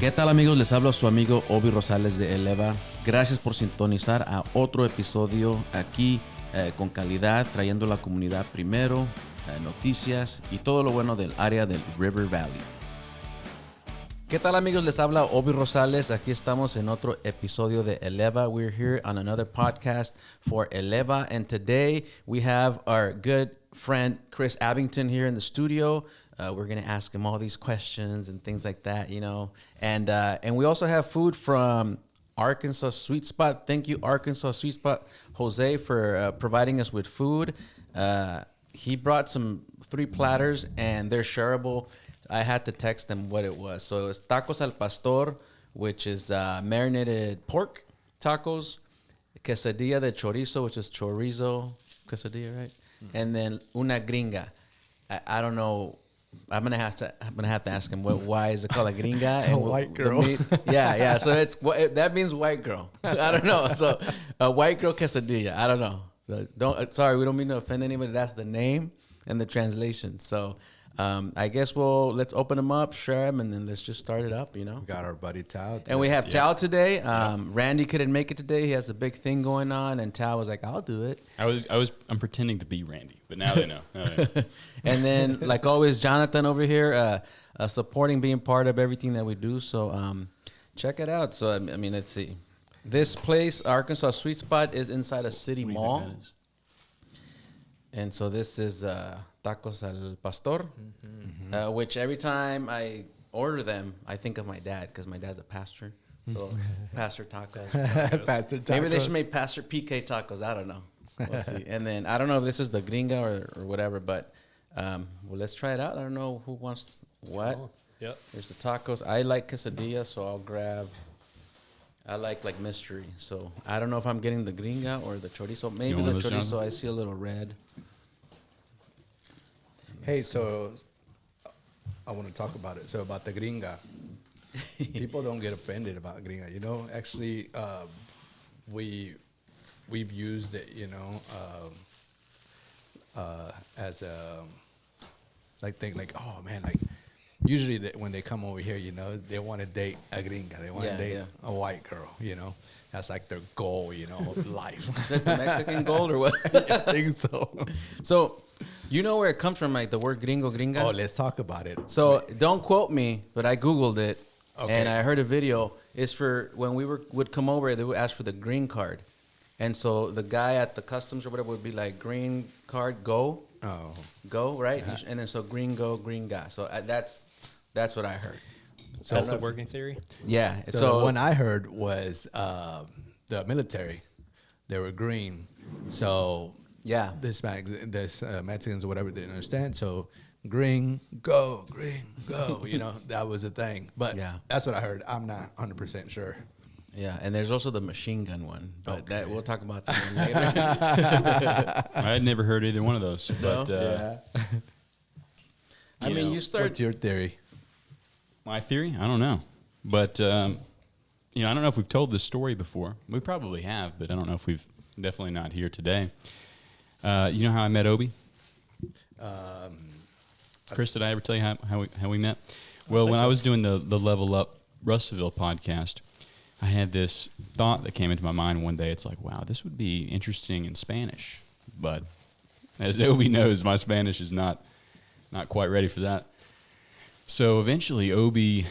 ¿Qué tal amigos? Les habla su amigo Obi Rosales de Eleva. Gracias por sintonizar a otro episodio aquí con calidad, trayendo a la comunidad primero, noticias y todo lo bueno del área del River Valley. ¿Qué tal amigos? Les habla Obi Rosales. Aquí estamos en otro episodio de Eleva. We're here on another podcast for Eleva, and today we have our good friend Chris Abington here in the studio. We're going to ask him all these questions and things like that, you know. And we also have food from Arkansas Sweet Spot. Thank you, Arkansas Sweet Spot, Jose, for providing us with food. He brought 3 platters, and they're shareable. I had to text him what it was. So it's tacos al pastor, which is marinated pork tacos, quesadilla de chorizo, which is chorizo quesadilla, right? Mm-hmm. And then una gringa. I don't know. I'm gonna have to ask him why is it called a gringa? And white girl. Yeah. So that means white girl. I don't know. So a white girl quesadilla. I don't know. So sorry, we don't mean to offend anybody. That's the name and the translation. So I guess let's open them up, share them, and then let's just start it up. You know. We got our buddy Tao today. And we have Tao today. Randy couldn't make it today. He has a big thing going on, and Tao was like, "I'll do it." I'm pretending to be Randy, but now they know. And then, like always, Jonathan over here, supporting, being part of everything that we do. So check it out. So I mean, let's see. This place, Arkansas Sweet Spot, is inside a city mall. And so this is tacos al pastor, which every time I order them, I think of my dad because my dad's a pastor. So pastor tacos. Pastor tacos. Maybe they should make Pastor PK tacos. I don't know. We'll see. And then I don't know if this is the gringa or whatever, but let's try it out. I don't know who wants what. Oh, yep. There's the tacos. I like quesadilla, so I'll grab. I like mystery, so I don't know if I'm getting the gringa or the chorizo. Maybe the chorizo. I see a little red. Hey, so I want to talk about it. So about the gringa, people don't get offended about gringa. You know, actually, we've used it. You know, as a thing. Like, oh man, like. Usually when they come over here, you know, they want to date a gringa. They want to date a white girl, you know. That's like their goal, you know, of life. Is that the Mexican goal or what? I think so. So, you know where it comes from, like the word gringa? Oh, let's talk about it. So, don't quote me, but I Googled it, okay. And I heard a video. It's for when we would come over, they would ask for the green card. And so the guy at the customs or whatever would be like, green card, go. Oh. Go, right? Uh-huh. And then so green go, green guy. So that's what I heard. So that's the working theory? Yeah. So the one I heard was the military. They were green. So yeah, this Mexicans or whatever didn't understand. So green, go. You know, that was the thing. But that's what I heard. I'm not 100% sure. Yeah, and there's also the machine gun one, but that we'll talk about that one later. I had never heard either one of those. No? But I mean, you start. What's your theory? My theory? I don't know. But, I don't know if we've told this story before. We probably have, but I don't know if we've definitely not here today. You know how I met Obi? Chris, did I ever tell you how we met? Well, when I was doing the Level Up Russellville podcast, I had this thought that came into my mind one day. It's like, wow, this would be interesting in Spanish. But as Obi knows, my Spanish is not quite ready for that. So eventually, Obi,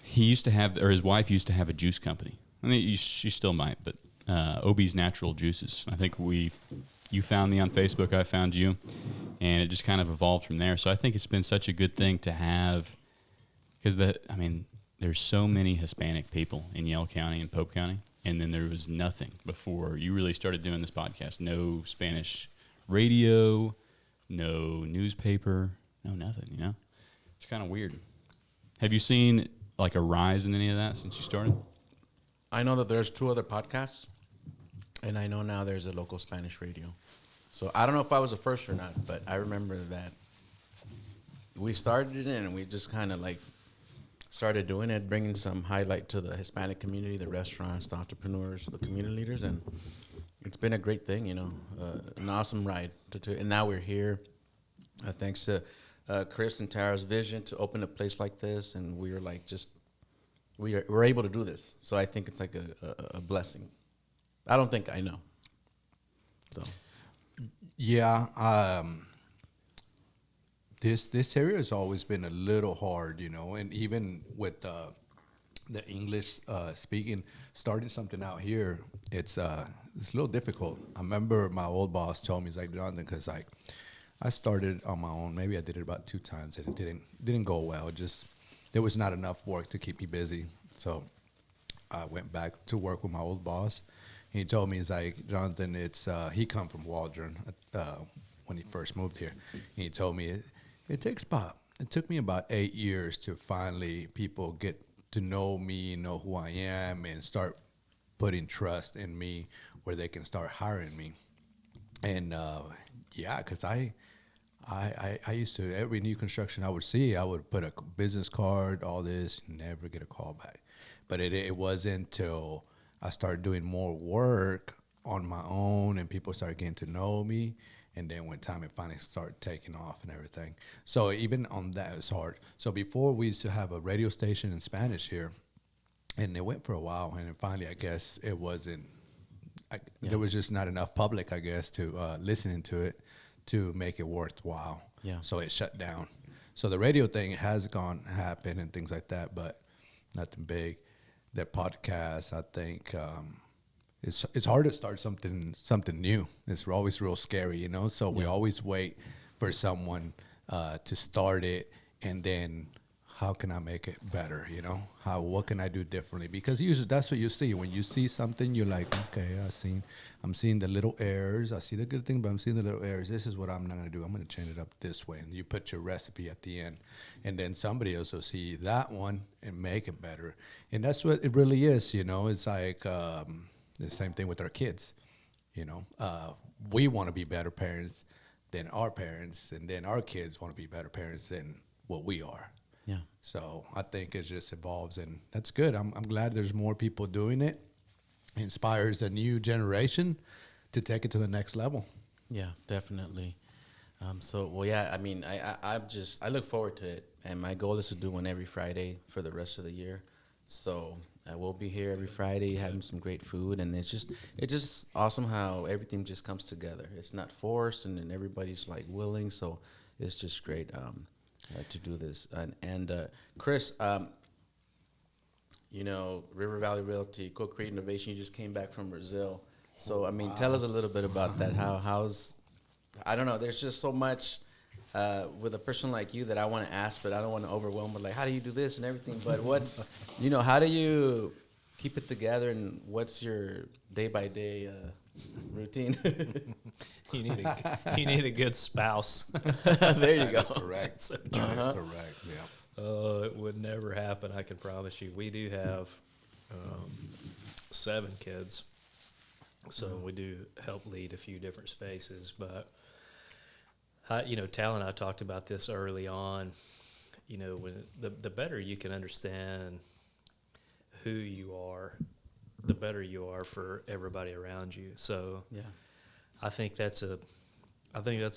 his wife used to have a juice company. I mean, she still might, but Obi's Natural Juices. I think you found me on Facebook, I found you, and it just kind of evolved from there. So I think it's been such a good thing to have, because there's so many Hispanic people in Yell County and Pope County, and then there was nothing before you really started doing this podcast. No Spanish radio, no newspaper, no nothing, you know? It's kind of weird. Have you seen like a rise in any of that since you started? I know that there's 2 other podcasts, and I know now there's a local Spanish radio. So I don't know if I was the first or not, but I remember that we started it and we just kind of like started doing it, bringing some highlight to the Hispanic community, the restaurants, the entrepreneurs, the community leaders, and it's been a great thing, you know, an awesome ride. And now we're here, thanks to Chris and Tara's vision to open a place like this, and we were like just we're able to do this. So I think it's like a blessing. I don't think I know. So Yeah, this area has always been a little hard, and even with the English speaking, starting something out here, it's a little difficult. I remember my old boss told me, he's like, Jonathan, because I started on my own. Maybe I did it about 2 times, and it didn't go well. Just there was not enough work to keep me busy, so I went back to work with my old boss. He told me, he's like, Jonathan, it's he come from Waldron when he first moved here. He told me it took me about 8 years to finally people get to know me, know who I am, and start putting trust in me where they can start hiring me. And yeah, because I used to, every new construction I would see, I would put a business card, all this, never get a call back. But it wasn't until I started doing more work on my own and people started getting to know me. And then when time it finally started taking off and everything. So even on that, it was hard. So before we used to have a radio station in Spanish here, and it went for a while. And then finally, I guess it wasn't, there was just not enough public, I guess, to listening to it to make it worthwhile. Yeah. So it shut down. So the radio thing has happened and things like that, but nothing big. The podcast, I think, it's hard to start something new. It's always real scary, So we always wait for someone to start it, and then how can I make it better? What can I do differently? Because usually that's what you see when you see something. You're like, okay, I'm seeing the little errors. I see the good thing, but I'm seeing the little errors. This is what I'm not gonna do. I'm gonna change it up this way, and you put your recipe at the end, and then somebody else will see that one and make it better. And that's what it really is. It's like the same thing with our kids. We want to be better parents than our parents, and then our kids want to be better parents than what we are. yeah. So I think it just evolves, and that's good. I'm glad there's more people doing it. It inspires a new generation to take it to the next level. Yeah, definitely. I mean, I look forward to it, and my goal is to do one every Friday for the rest of the year. So I will be here every Friday having some great food, and it's just awesome how everything just comes together. It's not forced, and then everybody's like willing. So it's just great to do this. And Chris, River Valley Realty, Co-Create Innovation. You just came back from Brazil, so I mean, tell us a little bit about that. How's I don't know. There's just so much with a person like you that I want to ask, but I don't want to overwhelm. But like, how do you do this and everything? But what's how do you keep it together, and what's your day by day routine? You need a good spouse. There you go. That's correct. So That's correct. Yeah. it would never happen, I can promise you. We do have 7 kids, so we do help lead a few different spaces. But Tal and I talked about this early on. When the better you can understand who you are, the better you are for everybody around you. So Yeah. I think that's a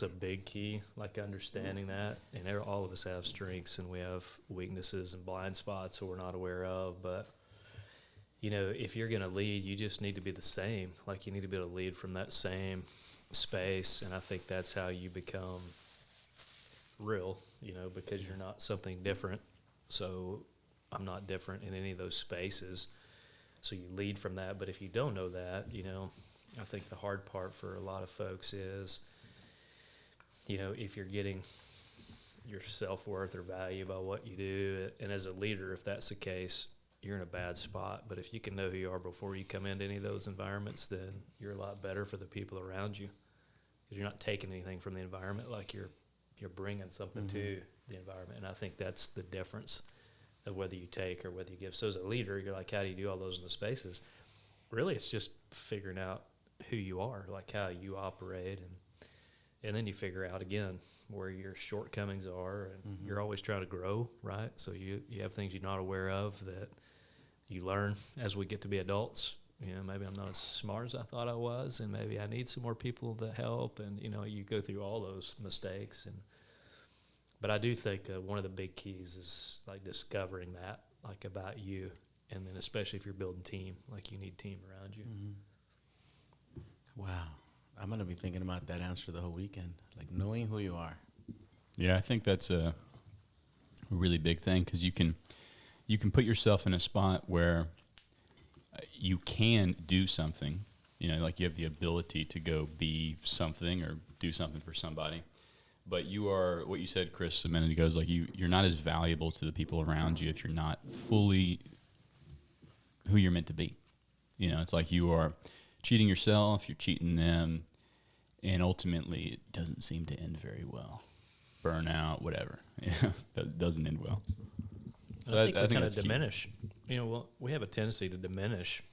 big key, like understanding that. And all of us have strengths, and we have weaknesses and blind spots that we're not aware of. But if you're going to lead, you just need to be the same. Like, you need to be able to lead from that same space, and I think that's how you become real. Because you're not something different. So I'm not different in any of those spaces. So you lead from that. But if you don't know that, I think the hard part for a lot of folks is, if you're getting your self-worth or value by what you do, and as a leader, if that's the case, you're in a bad spot. But if you can know who you are before you come into any of those environments, then you're a lot better for the people around you, because you're not taking anything from the environment, like you're bringing something to the environment. And I think that's the difference of whether you take or whether you give. So as a leader, you're like, how do you do all those in the spaces? Really, it's just figuring out who you are, like how you operate, and then you figure out, again, where your shortcomings are, and you're always trying to grow, right? So you have things you're not aware of that you learn as we get to be adults. Maybe I'm not as smart as I thought I was, and maybe I need some more people to help, and, you go through all those mistakes. But I do think one of the big keys is, like, discovering that, like, about you, And then especially if you're building team, like you need team around you. Wow. I'm going to be thinking about that answer the whole weekend, like knowing who you are. Yeah, I think that's a really big thing, because you can put yourself in a spot where you can do something, like you have the ability to go be something or do something for somebody. But you are, what you said, Chris, a minute ago, is like you're not as valuable to the people around you if you're not fully who you're meant to be. It's like you are cheating yourself, you're cheating them, and ultimately it doesn't seem to end very well. Burnout, whatever. That doesn't end well. So I think we kind of that's diminish. We have a tendency to diminish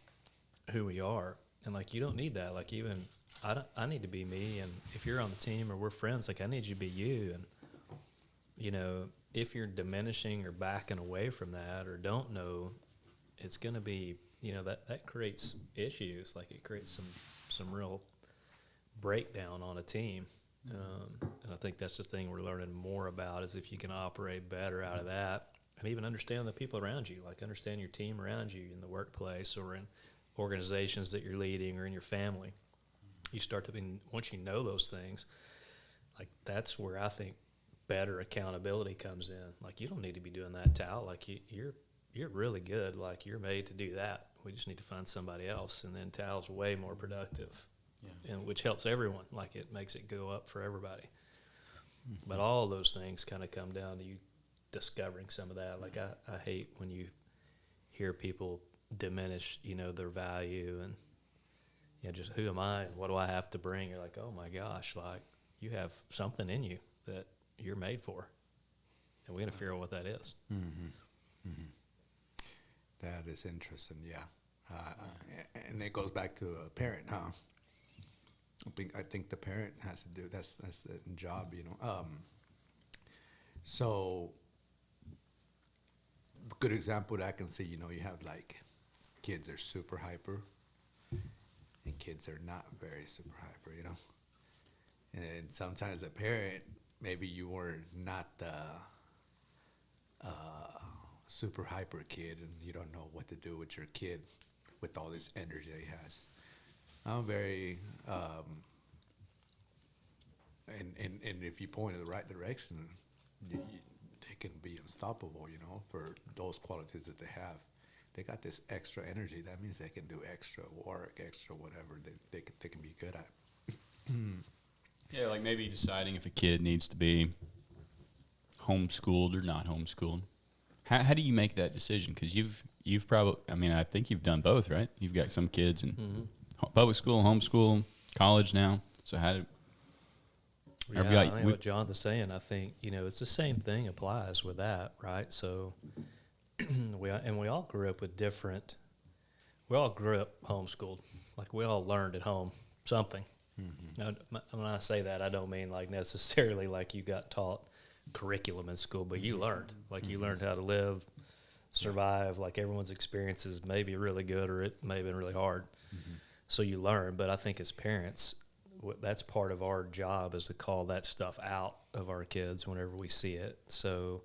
who we are, and like you don't need that. Like even I need to be me, and if you're on the team or we're friends, like I need you to be you. And if you're diminishing or backing away from that or don't know, it's going to be that creates issues. Like it creates some real breakdown on a team. And I think that's the thing we're learning more about, is if you can operate better out of that, and even understand the people around you, like understand your team around you in the workplace or in organizations that you're leading or in your family. You start to be, once you know those things, like that's where I think better accountability comes in. Like you don't need to be doing that, Tal. Like you're really good. Like you're made to do that. We just need to find somebody else. And then Tal's way more productive, and which helps everyone. Like it makes it go up for everybody. Mm-hmm. But all those things kind of come down to you discovering some of that. Like I hate when you hear people diminish, their value and just who am I and what do I have to bring? You're like, oh my gosh, like you have something in you that you're made for, and we got to figure out what that is. Mm-hmm. Mm-hmm. That is interesting, yeah. And it goes back to a parent, huh? I think the parent has to do that's the job, So, good example that I can see, you have like kids are super hyper, and kids are not very super hyper, And sometimes a parent, maybe you were not the super hyper kid, and you don't know what to do with your kid with all this energy that he has. I'm very, and if you point in the right direction, they can be unstoppable, for those qualities that they have. They got this extra energy. That means they can do extra work, extra whatever they can be good at. Yeah, like maybe deciding if a kid needs to be homeschooled or not homeschooled. How do you make that decision? Because you've probably, I think you've done both, right? You've got some kids in public school, homeschool, college now. So what Jonathan's saying, I think, it's the same thing applies with that, right? So we all grew up with we all grew up homeschooled. Like we all learned at home something. Mm-hmm. Now, when I say that, I don't mean like necessarily like you got taught curriculum in school, but you learned. Like you learned how to live, survive. Like everyone's experiences may be really good or it may have been really hard. Mm-hmm. So you learn. But I think as parents, that's part of our job is to call that stuff out of our kids whenever we see it. So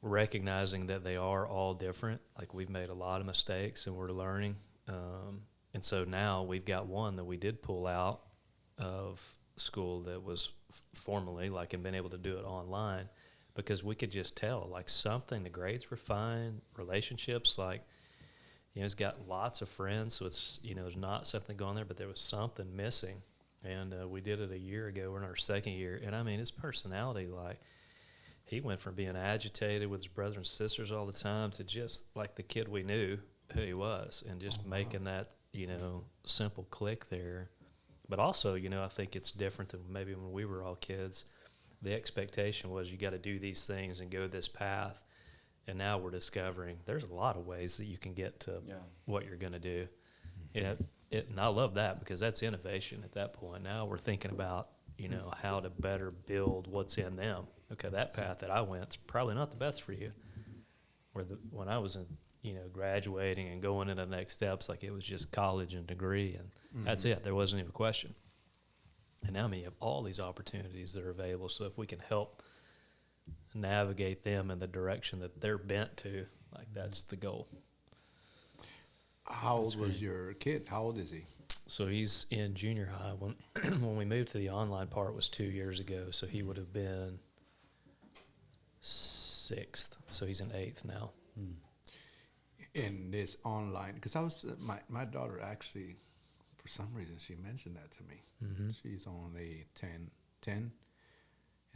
recognizing that they are all different. Like we've made a lot of mistakes and we're learning. And so now we've got one that we did pull out of school that was formally like and been able to do it online because we could just tell like something, the grades were fine, relationships, like, he's got lots of friends, so it's, there's not something going there, but there was something missing. And we did it a year ago. We're in our second year. And his personality, like, he went from being agitated with his brothers and sisters all the time to just like the kid we knew who he was, and just making that, simple click there. But also, I think it's different than maybe when we were all kids. The expectation was you got to do these things and go this path. And now we're discovering there's a lot of ways that you can get to what you're going to do. Mm-hmm. And I love that because that's innovation at that point. Now we're thinking about, how to better build what's in them. Okay, that path that I went's probably not the best for you. When I was in, graduating and going into the next steps, like it was just college and degree, and that's it. There wasn't even a question. And now you have all these opportunities that are available. So if we can help navigate them in the direction that they're bent to, like that's the goal. How old was your kid? How old is he? So he's in junior high. When when we moved to the online part was 2 years ago, so he would have been 6th. So he's in 8th now. In this online, because I was my daughter actually, for some reason, she mentioned that to me. Mm-hmm. She's only 10, and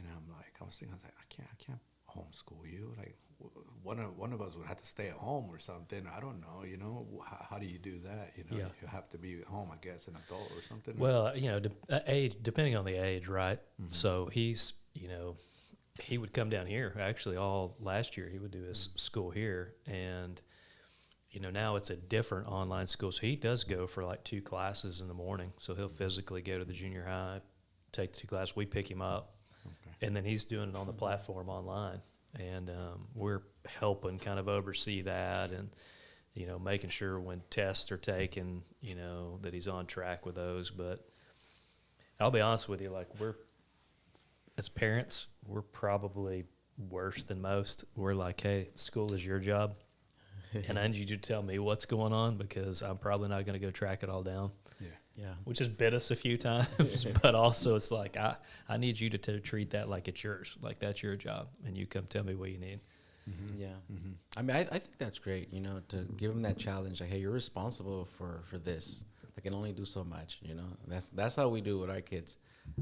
I was thinking, I can't homeschool you. Like one of us would have to stay at home or something. I don't know. How do you do that? Yeah. You have to be at home, I guess, an adult or something. Well, age, depending on the age, right? Mm-hmm. So he's, he would come down here. Actually, all last year he would do his school here, and now it's a different online school. So he does go for like 2 classes in the morning. So he'll physically go to the junior high, take the 2 classes. We pick him up, and then he's doing it on the platform online, and we're helping kind of oversee that, and making sure when tests are taken, that he's on track with those. But I'll be honest with you, like as parents, we're probably worse than most. We're like, hey, school is your job, and I need you to tell me what's going on, because I'm probably not going to go track it all down. Yeah. Which has bit us a few times, but also it's like, I need you to treat that like it's yours, like that's your job, and you come tell me what you need. Mm-hmm. Yeah. Mm-hmm. I mean, I think that's great, to give them that challenge. Like, hey, you're responsible for this. I can only do so much, That's how we do with our kids.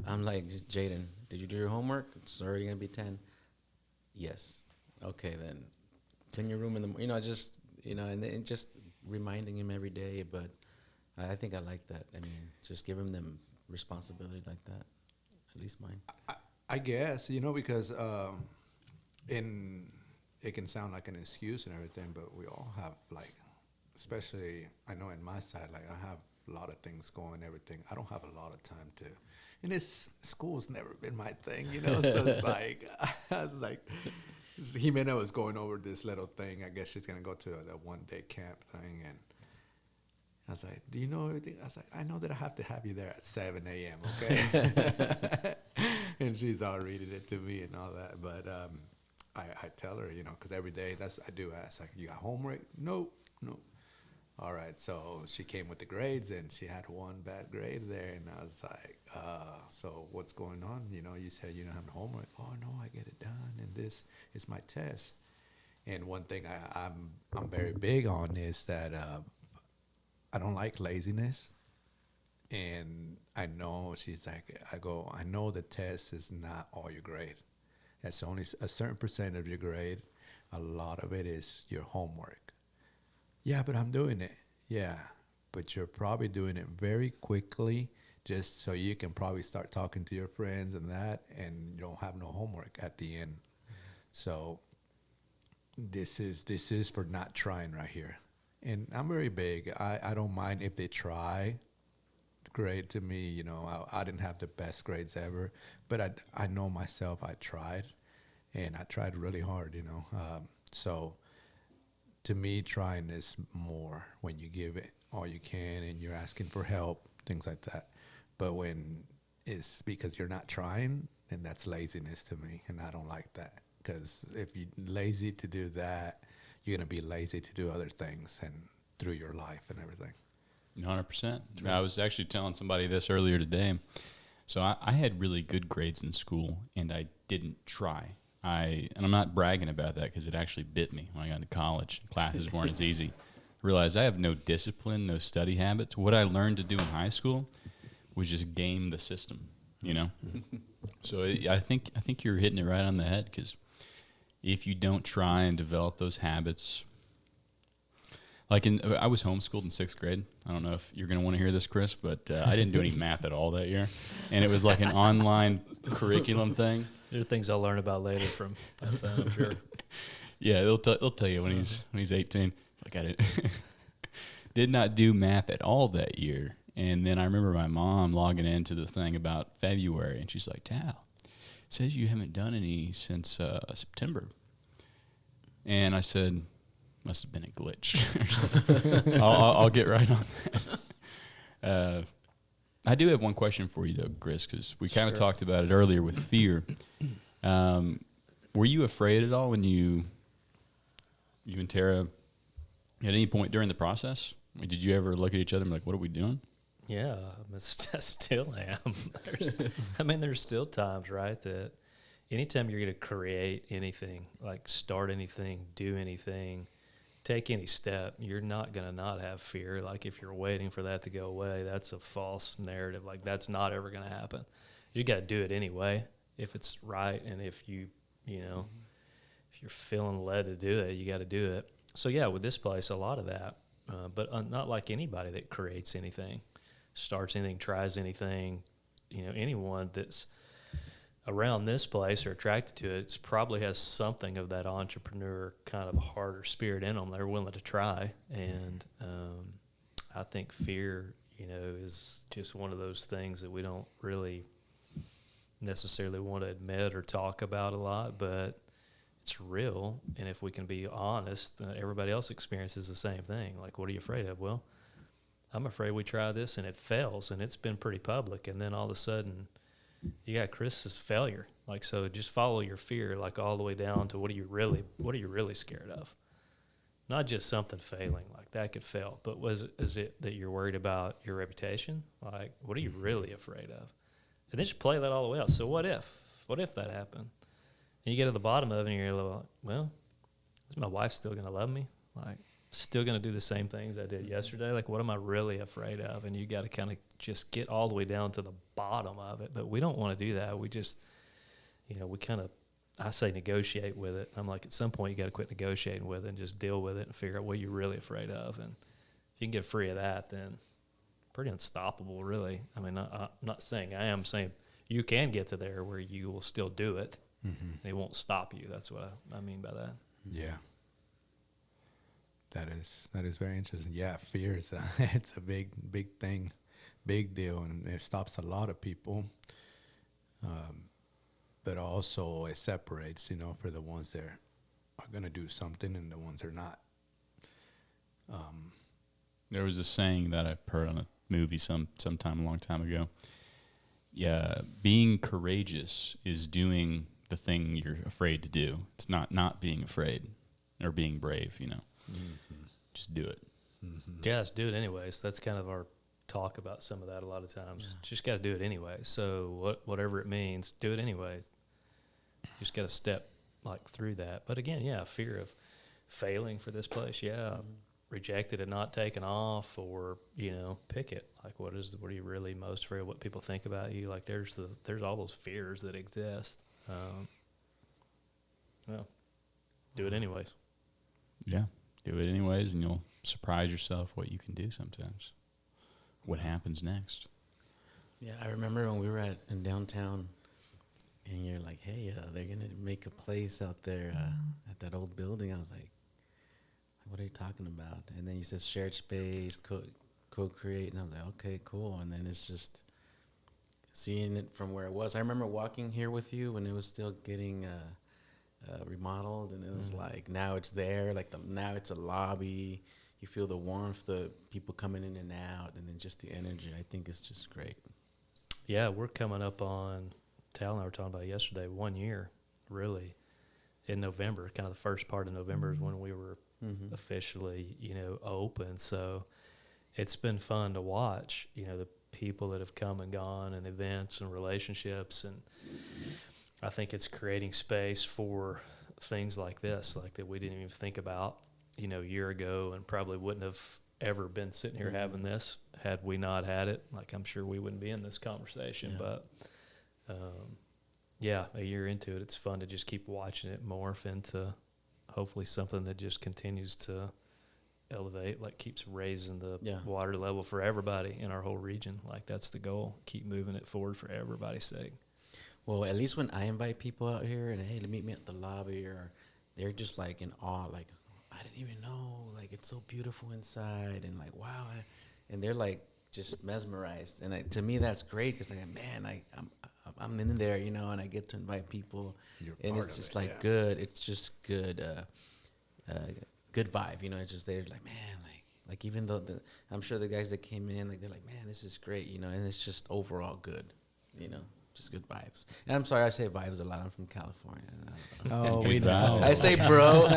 I'm like, Jaden, did you do your homework? It's already going to be 10. Yes. Okay, then clean your room in the morning. And just reminding him every day. But I think I like that. I mean, just giving them responsibility like that, at least mine. I guess, because it can sound like an excuse and everything, but we all have, like, especially, I know in my side, like, I have a lot of things going, everything. I don't have a lot of time to, and school's never been my thing, so it's like, Jimena was going over this little thing. I guess she's going to go to the one-day camp thing, and I was like, do you know everything? I was like, I know that I have to have you there at 7 a.m., okay? And she's all reading it to me and all that, but I tell her, because every day I do ask, like, you got homework? Nope. All right, so she came with the grades, and she had one bad grade there, and I was like, so what's going on? You said you don't have homework. Oh, no, I get it done, and this is my test. And one thing I'm very big on is that I don't like laziness, and I know she's like, I know the test is not all your grade. That's only a certain percent of your grade. A lot of it is your homework. Yeah, but I'm doing it. Yeah, but you're probably doing it very quickly just so you can probably start talking to your friends and that, and you don't have no homework at the end. So this is for not trying right here. And I'm very big. I don't mind if they try. Great to me, I didn't have the best grades ever, but I know myself. I tried, and I tried really hard, So to me, trying is more when you give it all you can and you're asking for help, things like that. But when it's because you're not trying, then that's laziness to me, and I don't like that. Because if you're lazy to do that, you're going to be lazy to do other things and through your life and everything. 100%. I was actually telling somebody this earlier today. So I had really good grades in school, and I didn't try. And I'm not bragging about that because it actually bit me when I got into college. Classes weren't as easy. I realized I have no discipline, no study habits. What I learned to do in high school was just game the system, So I think you're hitting it right on the head, because if you don't try and develop those habits, like I was homeschooled in 6th grade. I don't know if you're going to want to hear this, Chris, but I didn't do any math at all that year, and it was like an online curriculum thing. There are things I'll learn about later from that time, I'm sure. Yeah, they'll tell you when he's 18. Like, I did not do math at all that year. And then I remember my mom logging into the thing about February, and she's like, Tal, it says you haven't done any since September. And I said, must have been a glitch. I'll get right on that. I do have one question for you, though, Chris, because we kind of talked about it earlier with fear. Were you afraid at all when you and Tara, at any point during the process, I mean, did you ever look at each other and be like, what are we doing? Yeah, I still am. There's still times, right, that anytime you're going to create anything, like start anything, do anything, take any step, you're not going to not have fear. Like if you're waiting for that to go away, that's a false narrative. Like that's not ever going to happen. You got to do it anyway if it's right, and if you know, if you're feeling led to do it, you got to do it. So yeah, with this place, a lot of that, but not like anybody that creates anything, starts anything, tries anything. Anyone that's around this place or attracted to it probably has something of that entrepreneur kind of harder spirit in them. They're willing to try, and I think fear, is just one of those things that we don't really necessarily want to admit or talk about a lot, but it's real. And if we can be honest, everybody else experiences the same thing. Like, what are you afraid of? Well, I'm afraid we try this and it fails, and it's been pretty public. And then all of a sudden, you got Chris's failure. Like, so just follow your fear, like all the way down to what are you really scared of? Not just something failing, like that could fail, but is it that you're worried about your reputation? Like, what are you really afraid of? And then just play that all the way out. So what if that happened? And you get to the bottom of it and you're like, well, is my wife still going to love me? Like, still going to do the same things I did yesterday? Like, what am I really afraid of? And you got to kind of just get all the way down to the bottom of it. But we don't want to do that. We just, we kind of, I say negotiate with it. I'm like, at some point you got to quit negotiating with it and just deal with it and figure out what you're really afraid of. And if you can get free of that, then pretty unstoppable, really. I mean, I'm not saying I am, I'm saying you can get to there where you will still do it. Mm-hmm. It won't stop you. That's what I mean by that. Yeah. That is very interesting. Yeah, fear is it's a big thing, big deal, and it stops a lot of people. But also it separates, for the ones that are going to do something and the ones that are not. There was a saying that I heard on a movie sometime a long time ago. Yeah, being courageous is doing the thing you're afraid to do. It's not being afraid or being brave, Mm-hmm. Just do it. Mm-hmm. Yeah, just do it anyways. That's kind of our talk about some of that a lot of times. Yeah. Just got to do it anyway. So whatever it means, do it anyways. You just got to step through that. But again, fear of failing for this place. Yeah, rejected and not taken off, or pick it. Like, what are you really most afraid of? What people think about you? Like, there's all those fears that exist. Do it anyways. Yeah. Do it anyways, and you'll surprise yourself what you can do sometimes. What happens next? Yeah, I remember when we were in downtown, and you're like, hey, they're going to make a place out there at that old building. I was like, what are you talking about? And then you said shared space, co-create, and I was like, okay, cool. And then it's just seeing it from where it was. I remember walking here with you when it was still getting remodeled, and it was like, now it's there, like now it's a lobby. You feel the warmth, the people coming in and out, and then just the energy. I think it's just great. Yeah, we're coming up on, Tal and I were talking about it yesterday, 1 year, really, in November. Kind of the first part of November is when we were officially, open. So it's been fun to watch, the people that have come and gone, and events and relationships, and I think it's creating space for things like this, like that we didn't even think about, a year ago, and probably wouldn't have ever been sitting here having this had we not had it. Like, I'm sure we wouldn't be in this conversation, but a year into it, it's fun to just keep watching it morph into hopefully something that just continues to elevate, like keeps raising the water level for everybody in our whole region. Like, that's the goal. Keep moving it forward for everybody's sake. Well, at least when I invite people out here and, hey, meet me at the lobby, or they're just like in awe, like, I didn't even know, like, it's so beautiful inside, and like, wow, and they're like just mesmerized, and to me that's great, because like, man, I'm in there, and I get to invite people, and it's just good. It's just good, good vibe, It's just they're like, man, like even though I'm sure the guys that came in, like, they're like, man, this is great, and it's just overall good, Just good vibes. And I'm sorry, I say vibes a lot. I'm from California. Oh, we know. I say bro.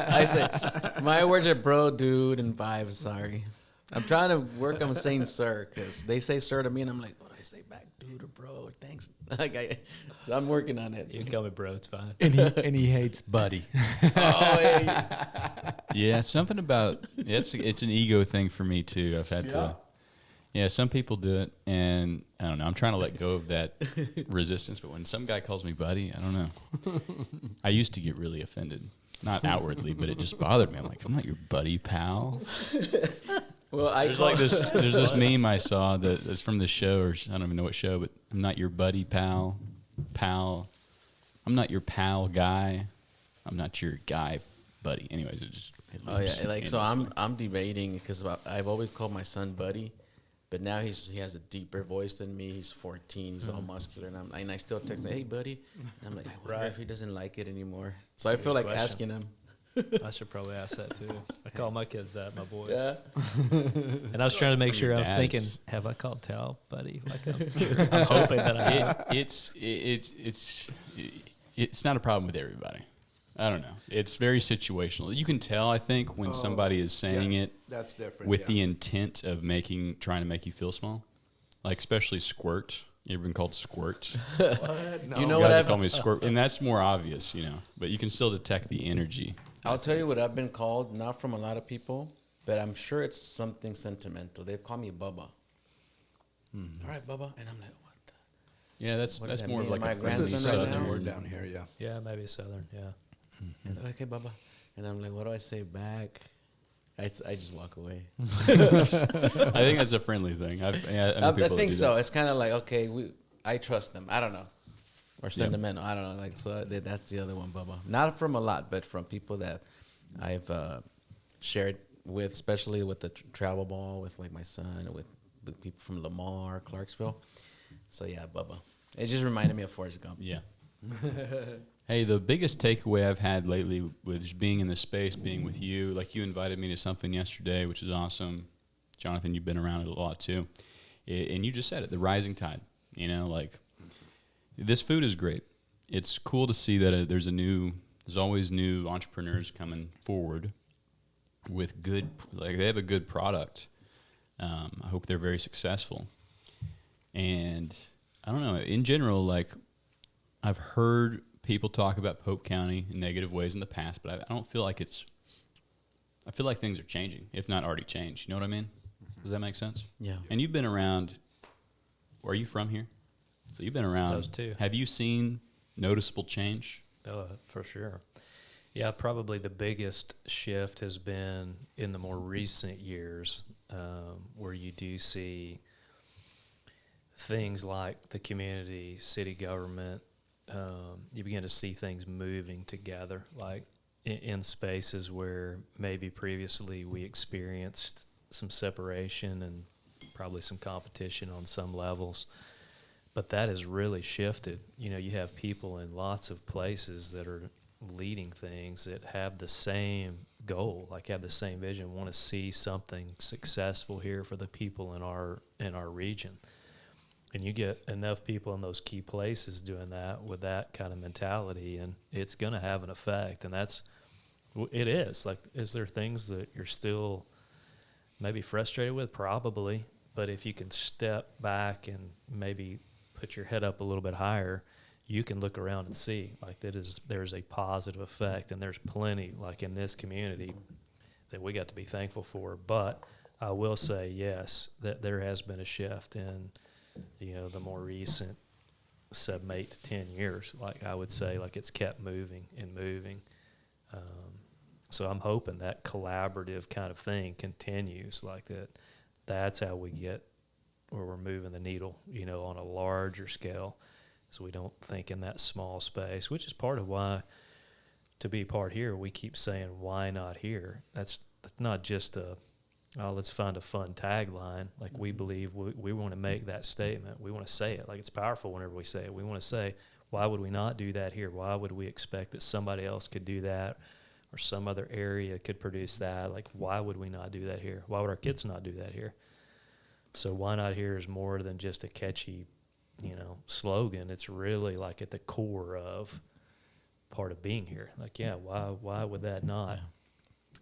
My words are bro, dude, and vibes. Sorry. I'm trying to work on saying sir because they say sir to me, and I'm like, what do I say back, dude or bro or thanks? So I'm working on it. You can call me bro, it's fine. And he hates buddy. Oh, hey. Yeah, something about it's an ego thing for me too. I've had to. Yeah, some people do it, and I don't know. I'm trying to let go of that resistance, but when some guy calls me buddy, I don't know. I used to get really offended, not outwardly, but it just bothered me. I'm like, I'm not your buddy, pal. Well, There's this meme I saw that's from the show, or I don't even know what show, but I'm not your buddy, pal. I'm not your pal guy. I'm not your guy buddy. Anyways, it loops so endlessly. I'm debating because I've always called my son buddy, but now he has a deeper voice than me. He's 14, he's all muscular, and I still text him, hey buddy. And I'm like, I wonder if he doesn't like it anymore. So I feel like asking him. I should probably ask that too. I call my kids that, my boys. Yeah. And I was trying to make From sure, your I was thinking, dads. have I called Tal buddy? Like I'm hoping that I have. It's not a problem with everybody. I don't know. It's very situational. You can tell, I think, when somebody is saying it That's different. with the intent of trying to make you feel small. Like especially squirt. You ever been called squirt? No. You know You what guys I've call me squirt, and that's more obvious, but you can still detect the energy. I'll tell you what I've been called, not from a lot of people, but I'm sure it's something sentimental. They've called me Bubba. All right, Bubba. And I'm like, what the? Yeah, that's What does that more of mean? like My a friendly grandson right now? southern word down here, yeah. Yeah, maybe Southern, yeah. And they're like, okay, Bubba. And I'm like, what do I say back? I just walk away. I think that's a friendly thing. I know I people that think do so. that. It's kind of like, okay, I trust them. I don't know. Or sentimental. I don't know. Like, so that's the other one, Bubba. Not from a lot, but from people that I've shared with, especially with the travel ball, with like my son, or with the people from Lamar, Clarksville. So yeah, Bubba. It just reminded me of Forrest Gump. Yeah. Hey, the biggest takeaway I've had lately with just being in this space, being with you, like you invited me to something yesterday, which is awesome. Jonathan, you've been around it a lot too. And you just said it, the rising tide. Like this food is great. It's cool to see that there's always new entrepreneurs coming forward with they have a good product. I hope they're very successful. And I don't know, in general, like I've heard people talk about Pope County in negative ways in the past, but I don't feel like I feel like things are changing, if not already changed. You know what I mean? Does that make sense? Yeah. And you've been around, are you from here? So you've been around. Those two. Have you seen noticeable change? For sure. Yeah, probably the biggest shift has been in the more recent years, where you do see things like the community, city government, you begin to see things moving together, like in spaces where maybe previously we experienced some separation and probably some competition on some levels. But that has really shifted. You have people in lots of places that are leading things that have the same goal, like have the same vision, want to see something successful here for the people in our region. And you get enough people in those key places doing that with that kind of mentality, and it's going to have an effect. And it is. Like, is there things that you're still maybe frustrated with? Probably. But if you can step back and maybe put your head up a little bit higher, you can look around and see, like, there's a positive effect, and there's plenty, like in this community, that we got to be thankful for. But I will say, yes, that there has been a shift in the more recent 7, 8 to 10 years. Like I would say, like it's kept moving and moving. So I'm hoping that collaborative kind of thing continues, like that. That's how we get where we're moving the needle, on a larger scale. So we don't think in that small space, which is part of why, to be part here, we keep saying, why not here? That's not just let's find a fun tagline. Like, we believe we want to make that statement. We want to say it. Like, it's powerful whenever we say it. We want to say, why would we not do that here? Why would we expect that somebody else could do that, or some other area could produce that? Like, why would we not do that here? Why would our kids not do that here? So why not here is more than just a catchy, slogan. It's really like at the core of part of being here. Like, yeah, why would that not?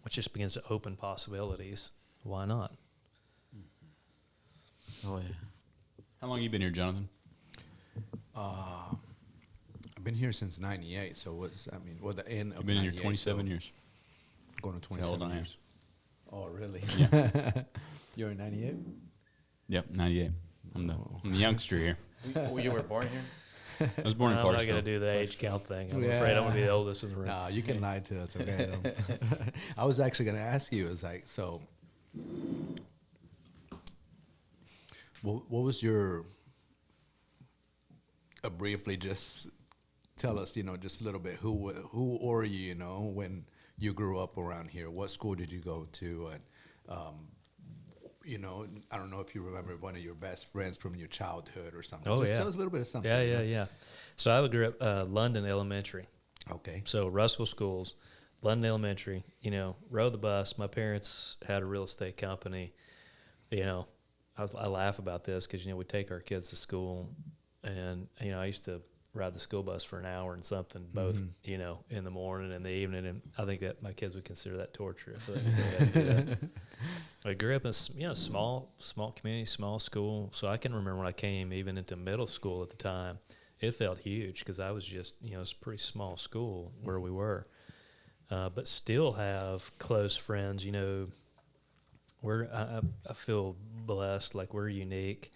Which just begins to open possibilities. Why not? Oh yeah. How long you been here, Jonathan? I've been here since '98. So what's I mean? Well, the end of You've been here 98, 27 so years. Going to How old 27 I am. years. Oh, really? Yeah. You're in '98. Yep, 98. I'm the youngster here. You were born here? I was born in I'm not Clarksville. going to do the age count thing. I'm Yeah. afraid I'm going to be the oldest in the room. No, you can lie to us, okay? I was actually going to ask you, it's like, so, what was your, briefly just tell us, just a little bit, who were you, when you grew up around here? What school did you go to? And, I don't know if you remember one of your best friends from your childhood or something. Oh, Just yeah. tell us a little bit of something. Yeah. So I grew up London Elementary. Okay. So Russell Schools, London Elementary, rode the bus. My parents had a real estate company. I laugh about this because, we take our kids to school and, I used to ride the school bus for an hour and something, both, in the morning and the evening. And I think that my kids would consider that torture if they had to do that. I grew up in a small community, small school. So I can remember when I came even into middle school at the time, it felt huge because I was just, it's a pretty small school where we were. But still have close friends, I feel blessed, like we're unique.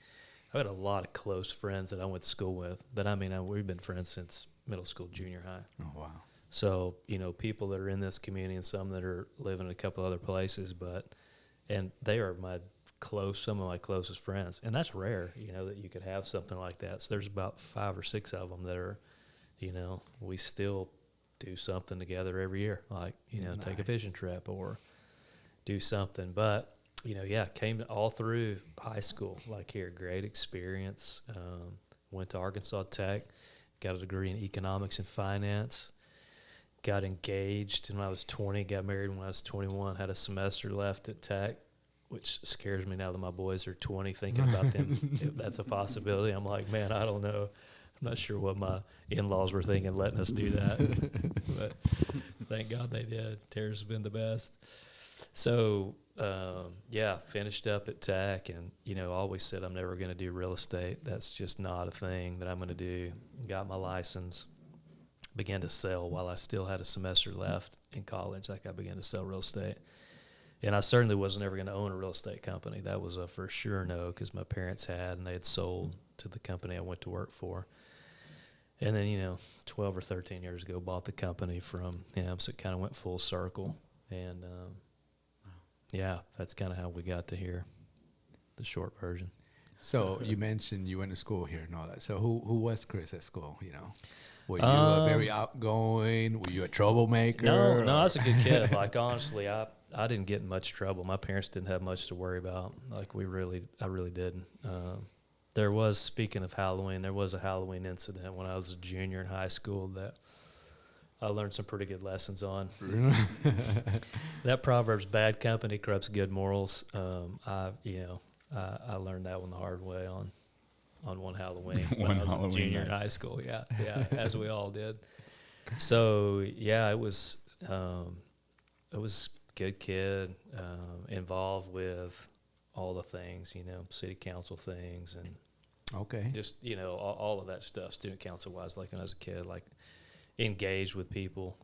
I've had a lot of close friends that I went to school with we've been friends since middle school, junior high. Oh, wow. So, people that are in this community and some that are living in a couple other places, and they are some of my closest friends. And that's rare, that you could have something like that. So there's about 5 or 6 of them that are, we still do something together every year, like, take a fishing trip or do something. But, came all through high school, like here, great experience. Went to Arkansas Tech, got a degree in economics and finance. Got engaged when I was 20, got married when I was 21, had a semester left at Tech, which scares me now that my boys are 20, thinking about them. If that's a possibility. I'm like, man, I don't know. I'm not sure what my in-laws were thinking letting us do that. But thank God they did. Tara's been the best. So, finished up at Tech and, always said I'm never going to do real estate. That's just not a thing that I'm going to do. Got my license. Began to sell while I still had a semester left in college. Like I began to sell real estate. And I certainly wasn't ever going to own a real estate company. That was a for sure no because my parents had, and they had sold to the company I went to work for. And then, 12 or 13 years ago, bought the company from him. So it kind of went full circle. And, that's kind of how we got to here, the short version. So you mentioned you went to school here and all that. So who was Chris at school, Were you very outgoing? Were you a troublemaker? No, I was a good kid. Like, honestly, I didn't get in much trouble. My parents didn't have much to worry about. Like, I really didn't. Speaking of Halloween, there was a Halloween incident when I was a junior in high school that I learned some pretty good lessons on. That proverb's bad company corrupts good morals. I learned that one the hard way on one Halloween when I was a junior in high school. Yeah, as we all did. So it was good kid, involved with all the things, city council things and okay, just all of that stuff, student council wise. Like when I was a kid, like engaged with people,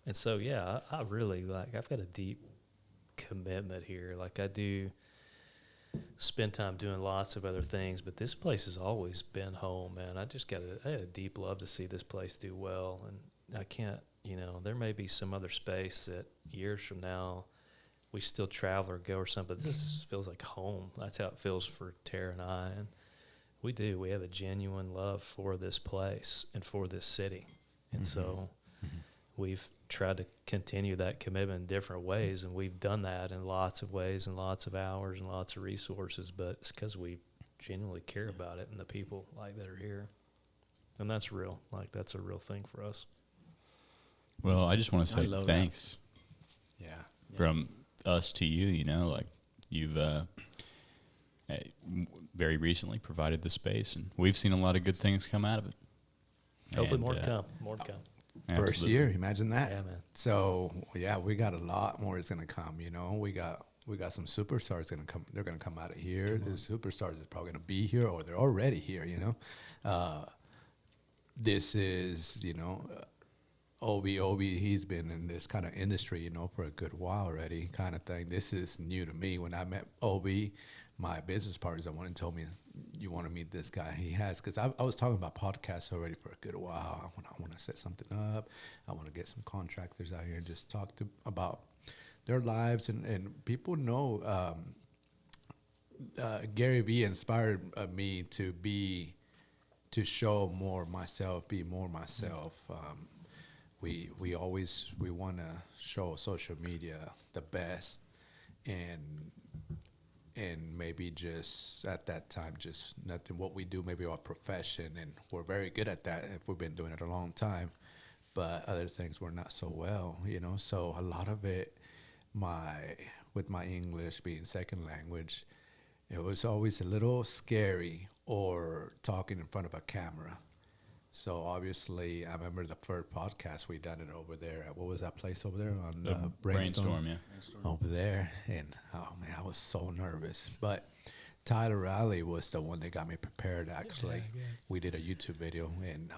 and so I really I've got a deep commitment here. Like I do spend time doing lots of other things, but this place has always been home, man. I had a deep love to see this place do well, and I can't, there may be some other space that years from now we still travel or go or something, but this feels like home. That's how it feels for Tara and I, and we have a genuine love for this place and for this city, and so we've tried to continue that commitment in different ways, and we've done that in lots of ways and lots of hours and lots of resources, but it's because we genuinely care about it and the people that are here, and that's real. That's a real thing for us. Well, I just want to say thanks. Yeah. From us to you, you've very recently provided the space, and we've seen a lot of good things come out of it. Hopefully more to come. First Absolutely. year, imagine that. Yeah, man. So, we got a lot more is going to come, We got we got some superstars gonna come. They're gonna come out of here. The superstars are probably gonna be here, or they're already here. This is Obi. He's been in this kind of industry, for a good while already, kind of thing. This is new to me. When I met Obi, my business partners, and told me, you want to meet this guy. He has, because I was talking about podcasts already for a good while. I want to set something up. I want to get some contractors out here and just talk about their lives, and people know Gary Vee inspired me to show more myself, be more myself. We want to show social media the best, and maybe just at that time, just nothing what we do, maybe our profession, and we're very good at that if we've been doing it a long time, but other things we're not so well, so a lot of it, with my English being second language, it was always a little scary, or talking in front of a camera. So obviously, I remember the first podcast we done it over there at, what was that place over there on Brainstorm, yeah. Over there, and oh man, I was so nervous. But Tyler Raleigh was the one that got me prepared. Actually, we did a YouTube video, and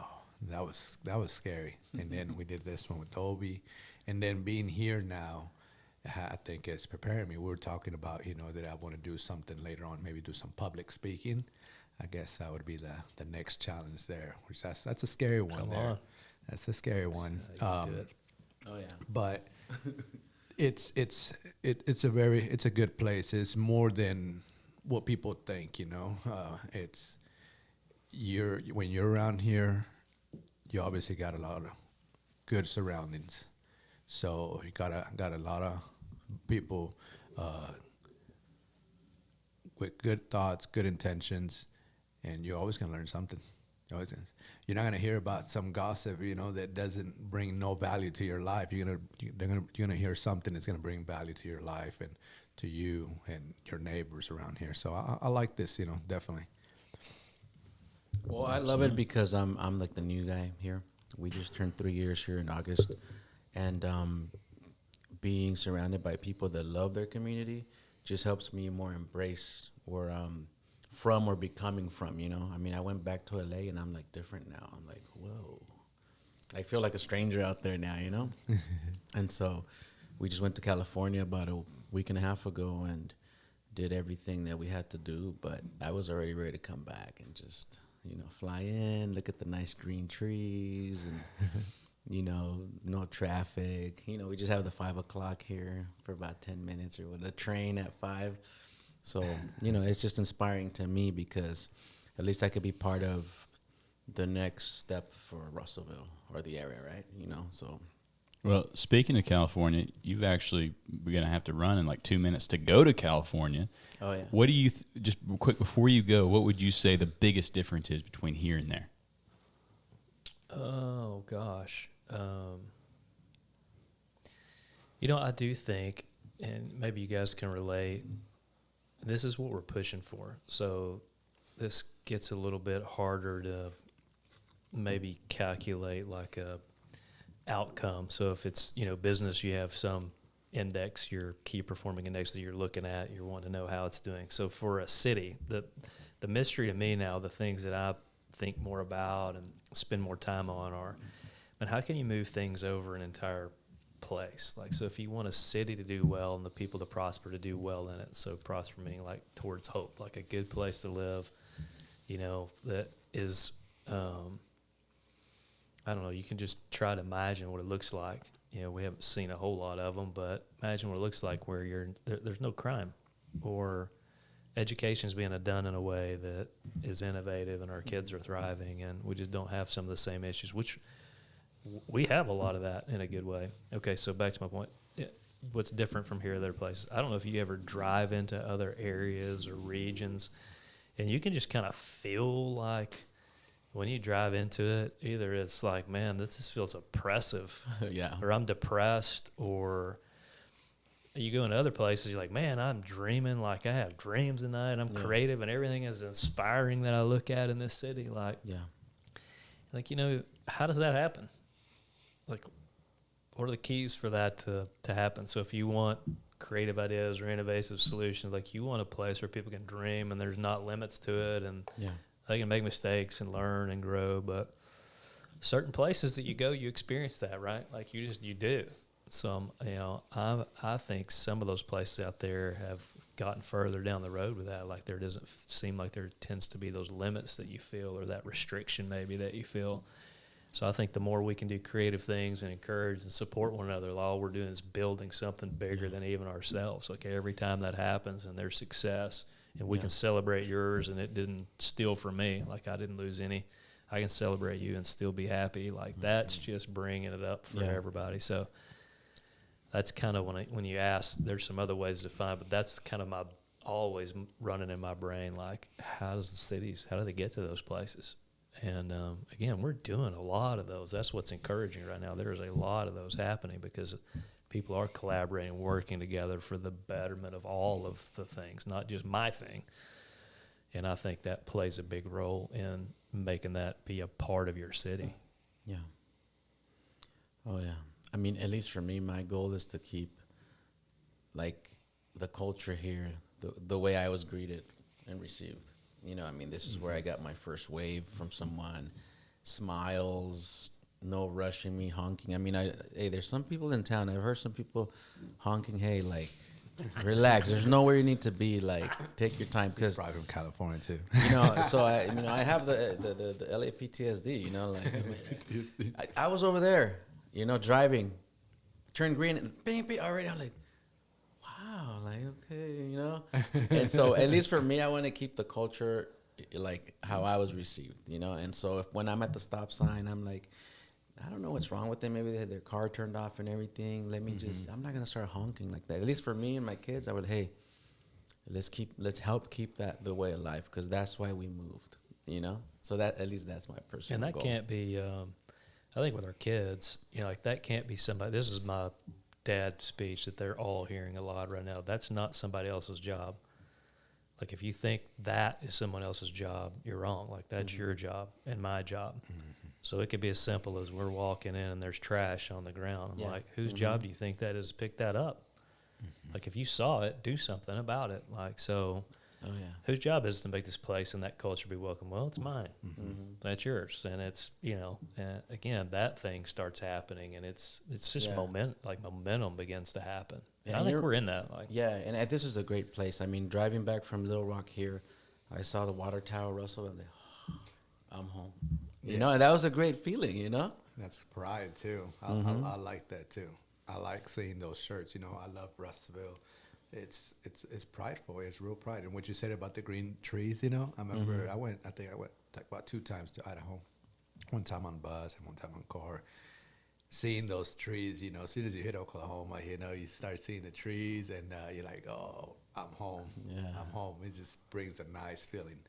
that was scary. And then we did this one with Obi, and then being here now, I think it's preparing me. We were talking about that I want to do something later on, maybe do some public speaking. I guess that would be the next challenge there, which that's a scary one. Come there. on. That's a scary one. Do it. Oh yeah. But it's a good place. It's more than what people think. It's when you're around here, you obviously got a lot of good surroundings. So you got a lot of people with good thoughts, good intentions. And you're always gonna learn something. You're not gonna hear about some gossip, that doesn't bring no value to your life. You're gonna hear something that's gonna bring value to your life and to you and your neighbors around here. So I like this, definitely. Well, I love it because I'm like the new guy here. We just turned 3 years here in August, and being surrounded by people that love their community just helps me more embrace where from or becoming from, I mean, I went back to LA and I'm like different now. I'm like, whoa, I feel like a stranger out there now, And so we just went to California about a week and a half ago and did everything that we had to do, but I was already ready to come back and just, fly in, look at the nice green trees and, no traffic. We just have the 5 o'clock here for about 10 minutes, or with a train at 5. So, it's just inspiring to me because at least I could be part of the next step for Russellville or the area, right? So. Well, speaking of California, we're going to have to run in like 2 minutes to go to California. Oh, yeah. What do you, just quick before you go, what would you say the biggest difference is between here and there? Oh, gosh. I do think, and maybe you guys can relate, this is what we're pushing for. So this gets a little bit harder to maybe calculate like a outcome. So if it's, business, you have some index, your key performing index that you're looking at, you're wanting to know how it's doing. So for a city, the mystery to me now, the things that I think more about and spend more time on are, and how can you move things over an entire place? Like, so if you want a city to do well and the people to prosper, to do well in it, so prosper meaning like towards hope, like a good place to live, that is, I don't know, you can just try to imagine what it looks like. We haven't seen a whole lot of them, but imagine what it looks like where there's no crime, or education is being done in a way that is innovative and our kids are thriving, and we just don't have some of the same issues, which we have a lot of that in a good way. Okay, so back to my point. What's different from here to other places? I don't know if you ever drive into other areas or regions, and you can just kind of feel like when you drive into it, either it's like, man, this just feels oppressive, Yeah. or I'm depressed, or you go into other places, you're like, man, I'm dreaming, like I have dreams at night, I'm creative, and everything is inspiring that I look at in this city. Like, how does that happen? Like, what are the keys for that to happen? So if you want creative ideas or innovative solutions. Like, you want a place where people can dream and there's not limits to it, and they can make mistakes and learn and grow. But certain places that you go, you experience that, right? Like, you do. Some, I think some of those places out there have gotten further down the road with that. Like, there doesn't seem like there tends to be those limits that you feel, or that restriction maybe that you feel. So I think the more we can do creative things and encourage and support one another, all we're doing is building something bigger than even ourselves. Like, every time that happens and there's success, and we can celebrate yours and it didn't steal from me, like I didn't lose any, I can celebrate you and still be happy. Like, that's just bringing it up for everybody. So that's kind of when you ask, there's some other ways to define, but that's kind of my always running in my brain. Like, how do they get to those places? And again, we're doing a lot of those. That's what's encouraging right now. There's a lot of those happening because people are collaborating, working together for the betterment of all of the things, not just my thing. And I think that plays a big role in making that be a part of your city. Yeah. Oh, yeah. I mean, at least for me, my goal is to keep, like, the culture here, the way I was greeted and received. You know, I mean, this is where I got my first wave from someone. Smiles, no rushing me, honking. I mean, hey, there's some people in town. I've heard some people honking. Hey, like, relax. There's nowhere you need to be. Like, take your time. Because probably from California too. You know, so I have the LA PTSD. You know, like I was over there. You know, driving, turned green, and bing, bing, already. I'm like, wow, like, okay, you know. And so, at least for me, I want to keep the culture like how I was received, you know. And so, when I'm at the stop sign, I'm like, I don't know what's wrong with them. Maybe they had their car turned off and everything. Let me I'm not gonna start honking like that. At least for me and my kids, I would, hey, let's help keep that the way of life, because that's why we moved, you know. So that, at least that's my personal And that goal. can't be. I think with our kids, you know, like, that can't be somebody. This is my dad's speech that they're all hearing a lot right now. That's not somebody else's job. Like, if you think that is someone else's job, you're wrong. Like, that's your job and my job. So it could be as simple as we're walking in and there's trash on the ground. I'm like, whose job do you think that is to pick that up? Like, if you saw it, do something about it. Like, so whose job is it to make this place and that culture be welcome? Well, it's mine. That's yours. And it's, you know, again, that thing starts happening, and it's just momentum begins to happen. And I think we're in that. Like, and this is a great place. I mean, driving back from Little Rock here, I saw the water tower, Russell, and I'm home. You know, and that was a great feeling, you know? That's pride, too. I like that, too. I like seeing those shirts. You know, I love Russellville. It's prideful. It's real pride. And what you said about the green trees, you know, I remember I went like about 2 times to Idaho. One time on bus and one time on car. Seeing those trees, you know, as soon as you hit Oklahoma, you know, you start seeing the trees, and you're like, oh, I'm home. Yeah. I'm home. It just brings a nice feeling.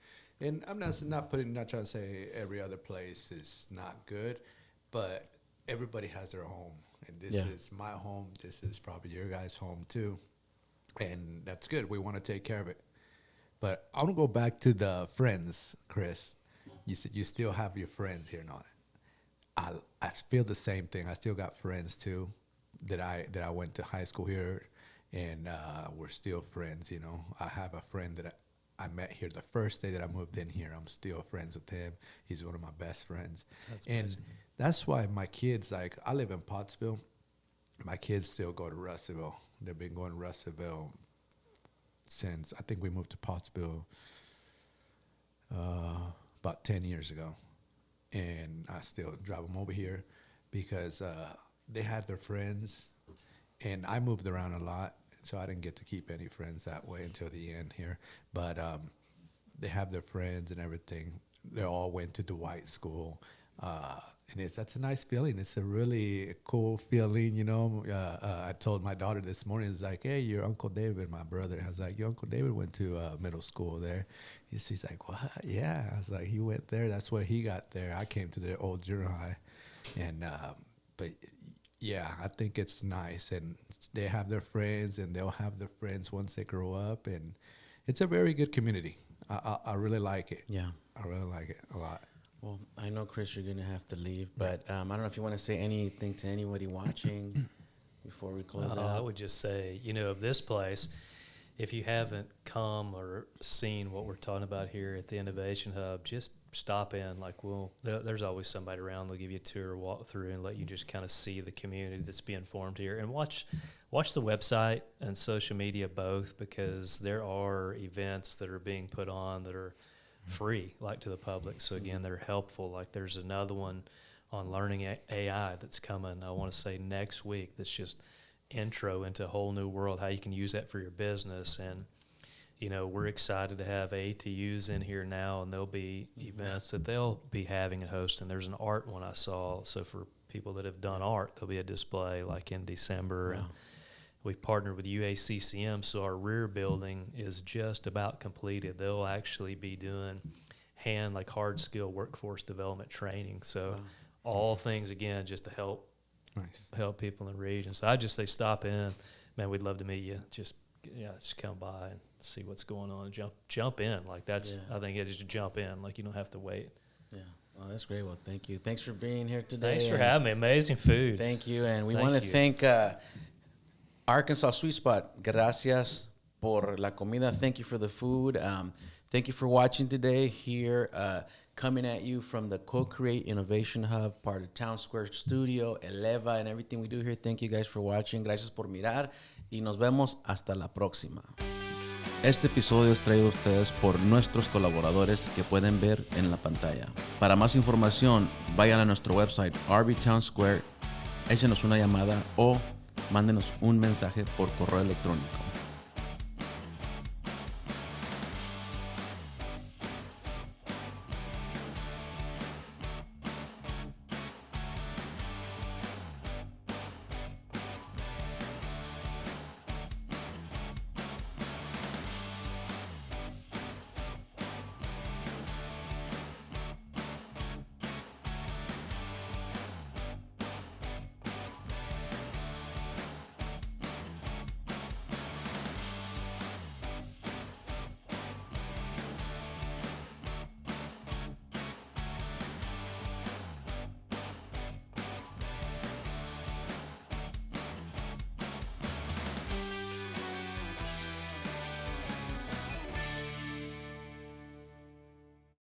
And I'm not trying to say every other place is not good, but everybody has their home. And this is my home. This is probably your guys' home too. And that's good. We want to take care of it. But I want to go back to the friends, Chris. You said you still have your friends here, not? I feel the same thing. I still got friends too that I went to high school here, and we're still friends. You know, I have a friend that I met here the first day that I moved in here. I'm still friends with him. He's one of my best friends. And that's why my kids, like, I live in Pottsville. My kids still go to Russellville. They've been going to Russellville since, I think we moved to Pottsville about 10 years ago. And I still drive them over here because they had their friends. And I moved around a lot, so I didn't get to keep any friends that way until the end here. But they have their friends and everything. They all went to Dwight School. And that's a nice feeling. It's a really cool feeling, you know. I told my daughter this morning, it's like, hey, your Uncle David, my brother. I was like, your Uncle David went to middle school there. She's like, what? Yeah. I was like, he went there. That's where he got there. I came to the old junior high. And, but, yeah, I think it's nice. And they have their friends, and they'll have their friends once they grow up. And it's a very good community. I really like it. Yeah. I really like it a lot. Well, I know, Chris, you're going to have to leave, but I don't know if you want to say anything to anybody watching. before we close I out? would just say, this place, if you haven't come or seen what we're talking about here at the Innovation Hub, just stop in. Like, there's always somebody around. They'll give you a tour, walk through, and let you just kind of see the community that's being formed here. And watch the website and social media both, because there are events that are being put on that are free, like to the public. So again, they're helpful. Like there's another one on learning AI that's coming, I want to say next week, that's just intro into a whole new world, how you can use that for your business. And we're excited to have ATUs in here now, and there'll be events that they'll be having and hosting. There's an art one I saw, so for people that have done art, there'll be a display like in December. Wow. And we've partnered with UACCM, so our rear building is just about completed. They'll actually be doing hard skill workforce development training. So all things, again, just to help people in the region. So I just say stop in. Man, we'd love to meet you. Just come by and see what's going on and jump in. Like that's, I think it is to jump in. Like you don't have to wait. Yeah. Well, that's great. Well, thank you. Thanks for being here today. Thanks for having me. Amazing food. Thank you. And we Thank want to you. thank Arkansas Sweet Spot. Gracias por la comida. Thank you for the food. Thank you for watching today here, coming at you from the Co-Create Innovation Hub, part of Town Square Studio, Eleva, and everything we do here. Thank you guys for watching. Gracias por mirar y nos vemos hasta la próxima. Este episodio es traído a ustedes por nuestros colaboradores que pueden ver en la pantalla. Para más información, vayan a nuestro website, RB Town Square, échenos una llamada o mándenos un mensaje por correo electrónico.